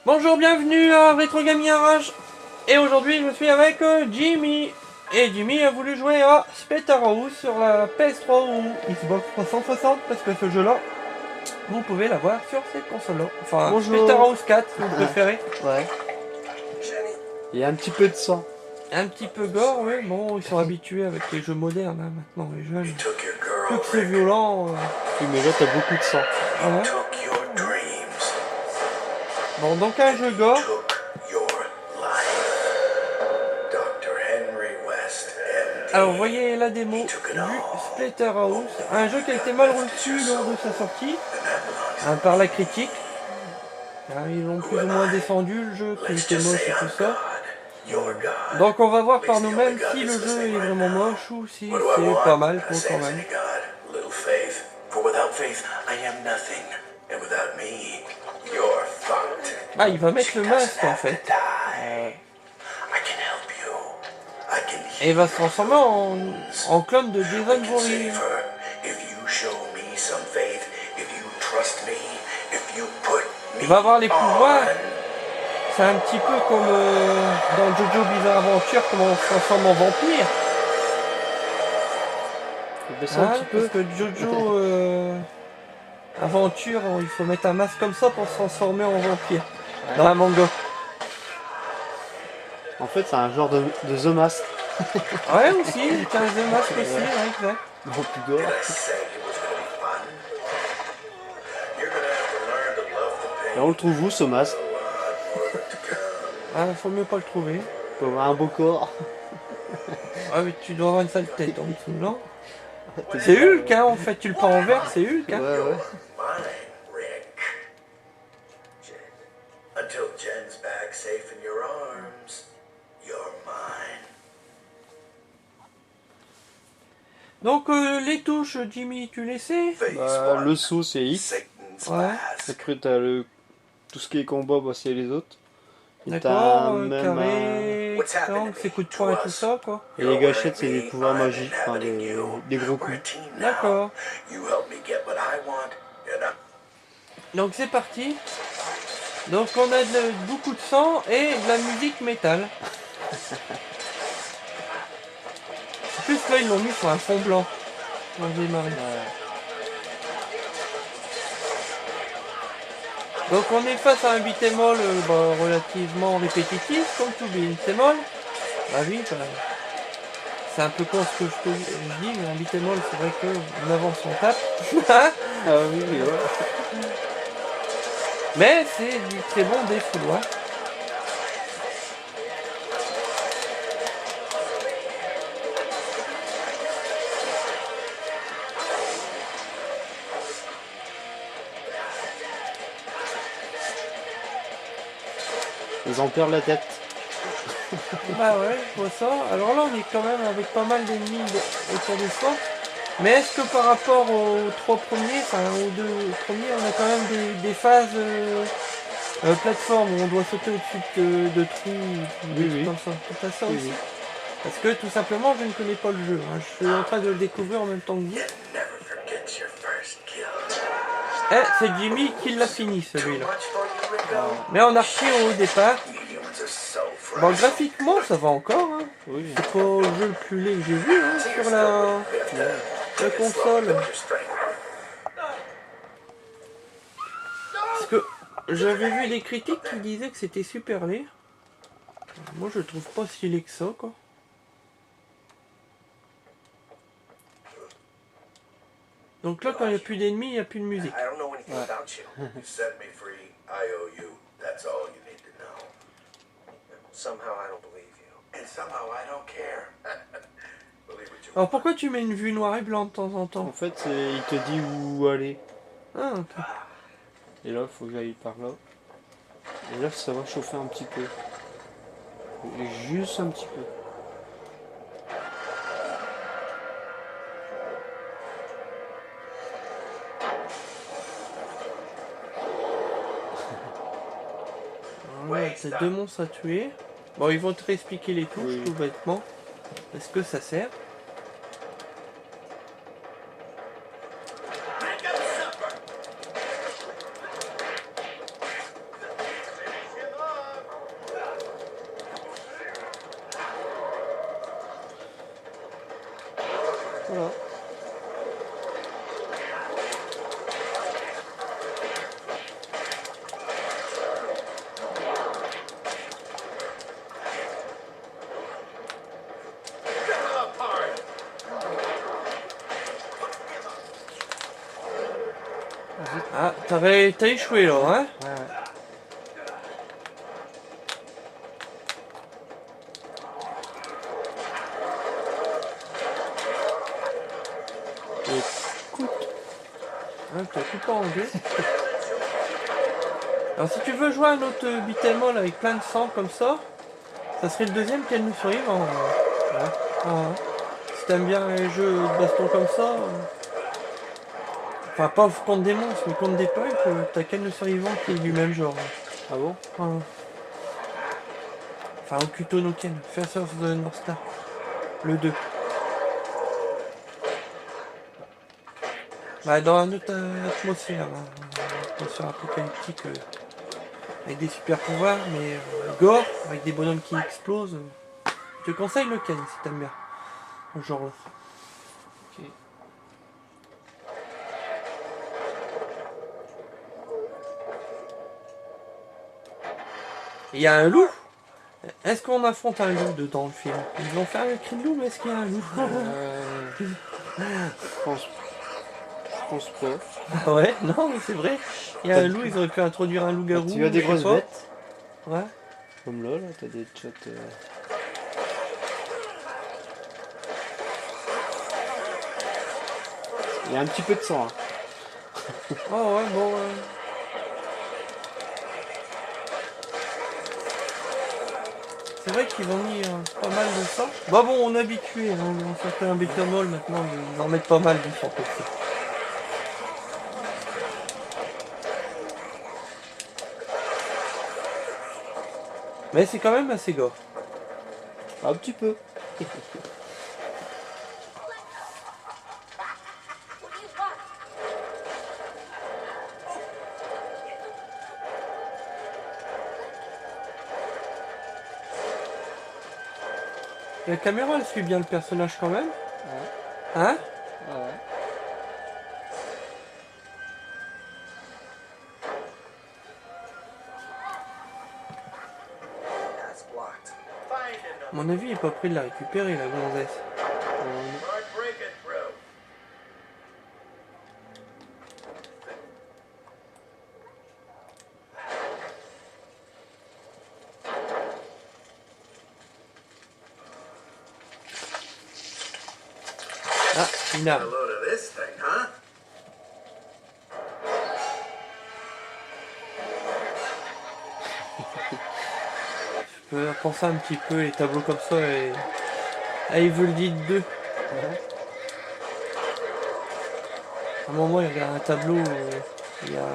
Bonjour, bienvenue à Retro Gaming Garage. Et aujourd'hui je suis avec Jimmy. Et Jimmy a voulu jouer à Splatterhouse sur la PS3 ou Xbox 360 parce que ce jeu là, vous pouvez l'avoir sur cette console là. Enfin, Bonjour. Splatterhouse 4 si vous préférez. Ouais. Il y a un petit peu de sang. Un petit peu gore, oui. Bon, ils sont habitués avec les jeux modernes hein, maintenant, les jeunes. Plus que c'est violent. Oui, mais là t'as beaucoup de sang. Voilà. Bon, donc un jeu gore. Alors, vous voyez la démo du Splatterhouse, un jeu qui a été mal reçu lors de sa sortie hein, par la critique. Hein, ils ont plus ou moins descendu le jeu, qu'il était moche et tout ça. Donc on va voir par nous-mêmes si le jeu est vraiment moche ou si c'est pas mal pour quand même. Ah, il va mettre le masque en fait. Et il va se transformer en clone de Jason Voorhees. Il va avoir les pouvoirs. C'est un petit peu comme dans Jojo Bizarre Adventure, comment on se transforme en vampire. Un petit peu. Parce que Jojo Aventure, il faut mettre un masque comme ça pour se transformer en vampire. Ouais. Dans un manga. En fait, c'est un genre de The Mask. Ouais, aussi, c'est un The Mask aussi, ouais, exact. Bon, plus gore. Et on le trouve où ce masque? Ah, faut mieux pas le trouver. Faut avoir un beau corps. Ah, mais tu dois avoir une sale tête en dessous, non? C'est Hulk, hein, en fait, tu le prends en vert, c'est Hulk, hein. Ouais, ouais. Donc, les touches, Jimmy, tu les sais? Bah, le saut c'est X. Ouais. Après t'as tout ce qui est combat, bah, c'est les autres. D'accord, carré, rectangle, c'est coup de poing et tout ça, quoi. Et les gâchettes, c'est des pouvoirs magiques, enfin des gros coups. D'accord. Donc c'est parti. Donc on a beaucoup de sang et de la musique métal. En plus là ils l'ont mis sur un fond blanc. Pour démarrer. Donc on est face à un beat'em all relativement répétitif, comme tout beat'em all. Bah oui, c'est un peu con ce que je dis, mais un beat'em all c'est vrai qu'on avance on tape. Ah oui, ouais. Mais c'est du très bon défouloir. Ils en perdent la tête. Bah ouais, je vois ça. Alors là, on est quand même avec pas mal d'ennemis autour de soi. Mais est-ce que par rapport aux trois premiers, enfin aux deux premiers, on a quand même des phases plateforme où on doit sauter au-dessus de trous, Oui. comme ça. C'est ça aussi. Parce que tout simplement, je ne connais pas le jeu. Hein. Je suis en train de le découvrir en même temps que vous. Eh, c'est Jimmy qui l'a fini celui-là. Mais en archi au départ. Bon, graphiquement, ça va encore. Hein. Oui. C'est pas le jeu le plus laid que j'ai vu hein, sur la console. Parce que j'avais vu des critiques qui disaient que c'était super laid. Moi, je trouve pas si laid que ça, quoi. Donc là, quand il n'y a plus d'ennemis, il n'y a plus de musique. Ouais. Alors pourquoi tu mets une vue noire et blanc de temps en temps? En fait, il te dit où aller. Ah, ok. Et là, il faut que j'aille par là. Et là, ça va chauffer un petit peu. Et juste un petit peu. Voilà, c'est deux monstres à tuer. Bon, ils vont te réexpliquer les touches, tout bêtement. Est-ce que ça sert? t'as échoué là, hein? Ouais, ouais. Écoute, hein, t'as tout pas enlevé. Alors si tu veux jouer à un autre beat'em all avec plein de sang comme ça serait le deuxième qu'elle nous survive en vrai. Ouais. Ah, si t'aimes bien les jeux de baston comme ça, enfin pas contre des monstres mais contre des punks, t'as qu'elle nous survivant qui est du même genre. Ah bon? Ah. Enfin Okuto no Ken, First of the North Star, le 2. Bah dans une autre atmosphère, hein. Atmosphère apocalyptique avec des super pouvoirs, mais gore, avec des bonhommes qui explosent. Je te conseille le Ken si t'aimes bien. Ce genre là. Ok. Il y a un loup. Est-ce qu'on affronte un loup dans le film? Ils ont fait un cri de loup, mais est-ce qu'il y a un loup? Je pense pas. Ah ouais, non, mais c'est vrai. Il y a un loup, ils auraient pu introduire un loup-garou. Tu as des je sais grosses pas. bêtes. Ouais. Comme là, t'as des chats. Il y a un petit peu de sang. Hein. Oh ouais, bon. C'est vrai qu'ils ont mis pas mal de sang. Bah bon, on est habitué, hein, on s'en fait un beat'em all maintenant, ils en mettent pas mal du sang comme ça. Mais c'est quand même assez gore. Un petit peu. Et la caméra, elle suit bien le personnage quand même. Ouais. Hein? Ouais. À mon avis, il est pas prêt de la récupérer, la gonzesse. Ah, une arme. Je peux penser un petit peu les tableaux comme ça et à Evil Dead 2. À un moment, il regarde un tableau où il y a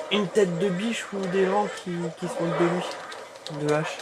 une tête de biche ou des gens qui se moquent de lui, de hache.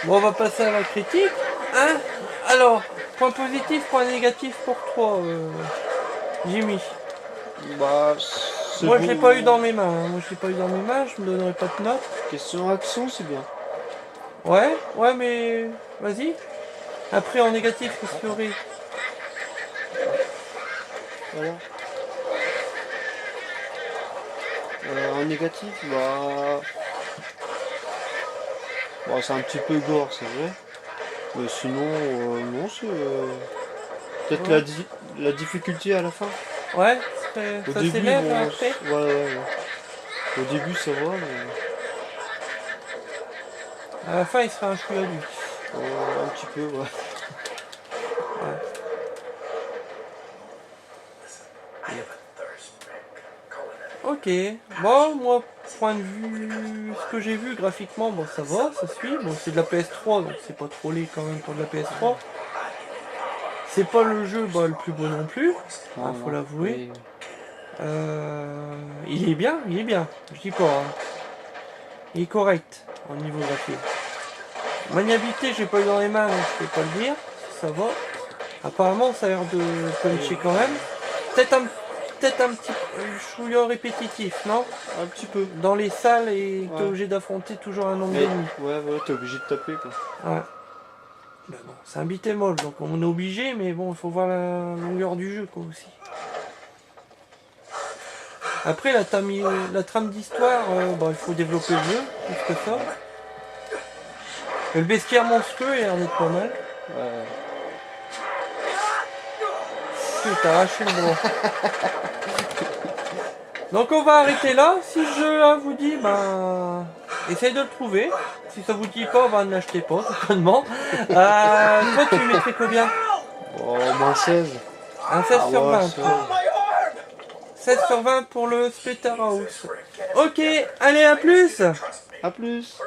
Bon, on va passer à la critique. Hein? Alors, point positif, point négatif pour toi, Jimmy. Bah, Moi, je l'ai pas eu dans mes mains. Hein. Moi, je l'ai pas eu dans mes mains. Je me donnerai pas de note. Question action, c'est bien. Ouais, ouais, mais vas-y. Après, en négatif, qu'est-ce qu'il y aurait? Voilà. En négatif, bah... Bon, c'est un petit peu gore, c'est vrai. Mais sinon, non, c'est... Peut-être Ouais. la difficulté à la fin. Ouais, Au ça début, s'élève bon, après. ouais. Au début, ça va, mais... À la fin, il sera un chouïa lui. un petit peu, ouais. Ouais. Ok, bon, moi, point de vue, ce que j'ai vu graphiquement, bon, ça va, ça suit. Bon, c'est de la PS3, donc c'est pas trop laid quand même pour de la PS3. C'est pas le jeu bah, le plus beau non plus, Non, faut non, l'avouer. oui. Il est bien, je dis pas. Hein. Il est correct au niveau graphique. Maniabilité, j'ai pas eu dans les mains, donc je peux pas le dire. Ça va. Apparemment, ça a l'air de puncher quand même. Peut-être un petit chouïa répétitif, non? Un petit peu. Dans les salles et t'es Ouais. obligé d'affronter toujours un nombre Mais, d'ennemis. ouais, t'es obligé de taper quoi. Ouais. Ben bon, c'est un beat'em all, donc on est obligé, mais bon, il faut voir la longueur du jeu quoi aussi. Après, la trame d'histoire, bon, il faut développer le jeu, plus que ça. Le bestiaire monstrueux, il a l'air d'être pas mal. Ouais. T'as arraché le bras. Donc on va arrêter là. Si ce jeu-là vous dit, ben, essayez de le trouver. Si ça vous dit pas, ben, ne l'achetez pas, certainement. Toi, tu mettrais combien? Oh, au moins 16. Un 16 sur 20. 16. 16 sur 20 pour le Splatterhouse. Ok, allez, à plus! A plus.